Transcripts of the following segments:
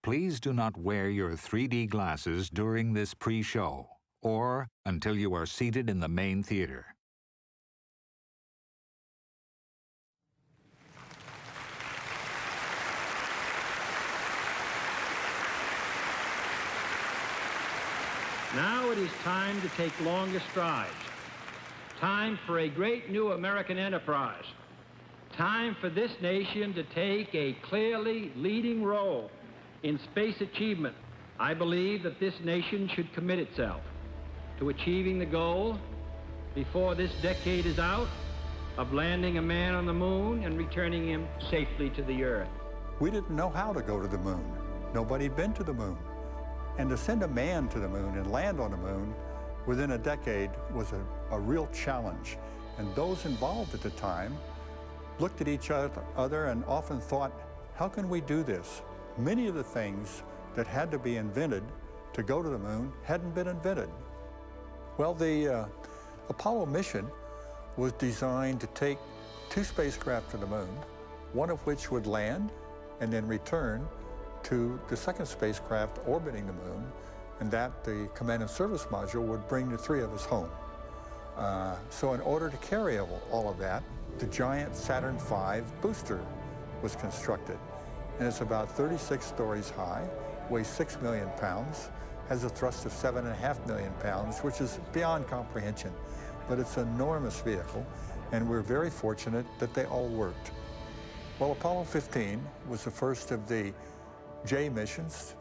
Please do not wear your 3D glasses during this pre-show or until you are seated in the main theater. Now it is time to take longer strides. Time for a great new American enterprise. Time for this nation to take a clearly leading role in space achievement. I believe that this nation should commit itself to achieving the goal before this decade is out of landing a man on the moon and returning him safely to the Earth. We didn't know how to go to the moon. Nobody had been to the moon. And to send a man to the moon and land on the moon within a decade was a real challenge. And those involved at the time looked at each other and often thought, how can we do this? Many of the things that had to be invented to go to the moon hadn't been invented. Well, the Apollo mission was designed to take 2 spacecraft to the moon, one of which would land and then return to the second spacecraft orbiting the moon, and that the command and service module would bring the 3 of us home. So in order to carry all of that, the giant Saturn V booster was constructed. And it's about 36 stories high, weighs 6 million pounds, has a thrust of 7.5 million pounds, which is beyond comprehension. But it's an enormous vehicle, and we're very fortunate that they all worked. Well, Apollo 15 was the first of the J missions,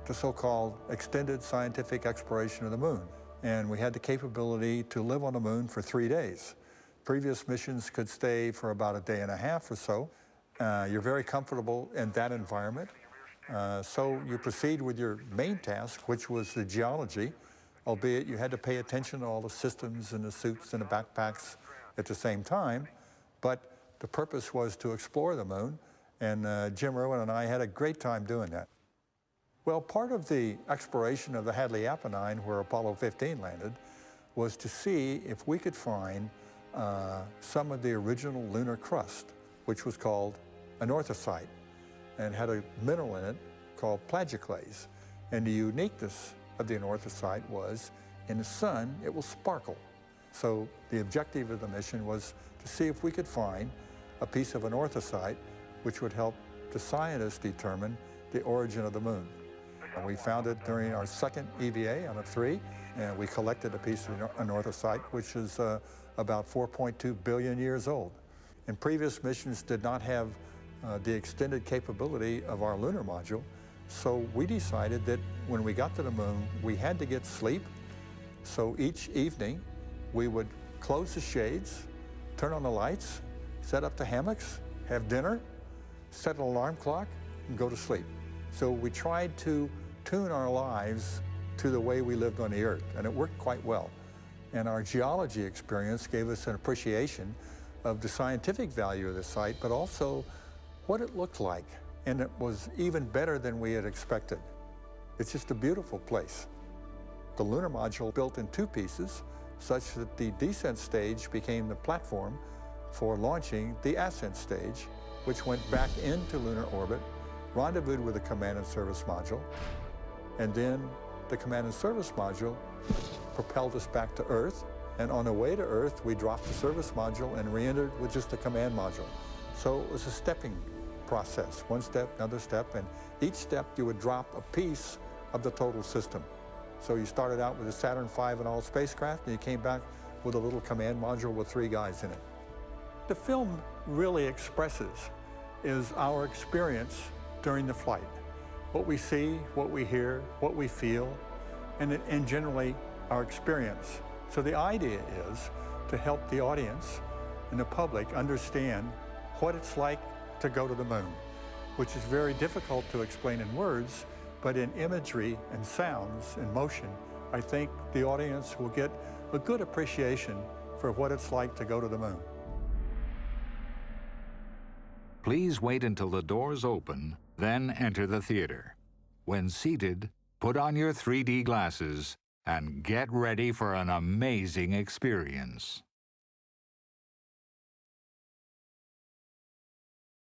the so-called extended scientific exploration of the moon. And we had the capability to live on the moon for 3 days. Previous missions could stay for about a day and a half or so. You're very comfortable in that environment. So you proceed with your main task, which was the geology, albeit you had to pay attention to all the systems and the suits and the backpacks at the same time. But the purpose was to explore the moon, and Jim Irwin and I had a great time doing that. Well, part of the exploration of the Hadley Apennine, where Apollo 15 landed, was to see if we could find some of the original lunar crust, which was called anorthosite, and had a mineral in it called plagioclase. And the uniqueness of the anorthosite was, in the sun, it will sparkle. So the objective of the mission was to see if we could find a piece of anorthosite which would help the scientists determine the origin of the moon. And we found it during our second EVA on a 3, and we collected a piece of anorthosite, which is about 4.2 billion years old. And previous missions did not have the extended capability of our lunar module, so we decided that when we got to the moon, we had to get sleep. So each evening, we would close the shades, turn on the lights, set up the hammocks, have dinner, set an alarm clock, and go to sleep. So we tried to tune our lives to the way we lived on the Earth, and it worked quite well. And our geology experience gave us an appreciation of the scientific value of the site, but also what it looked like. And it was even better than we had expected. It's just a beautiful place. The lunar module built in 2 pieces, such that the descent stage became the platform for launching the ascent stage, which went back into lunar orbit, rendezvoused with the command and service module, and then the command and service module propelled us back to Earth, and on the way to Earth, we dropped the service module and re-entered with just the command module. So it was a stepping process, one step, another step, and each step you would drop a piece of the total system. So you started out with a Saturn V and all spacecraft, and you came back with a little command module with 3 guys in it. The film really expresses is our experience during the flight. What we see, what we hear, what we feel, and generally our experience. So the idea is to help the audience and the public understand what it's like to go to the moon, which is very difficult to explain in words, but in imagery and sounds and motion, I think the audience will get a good appreciation for what it's like to go to the moon. Please wait until the doors open, then enter the theater. When seated, put on your 3D glasses and get ready for an amazing experience.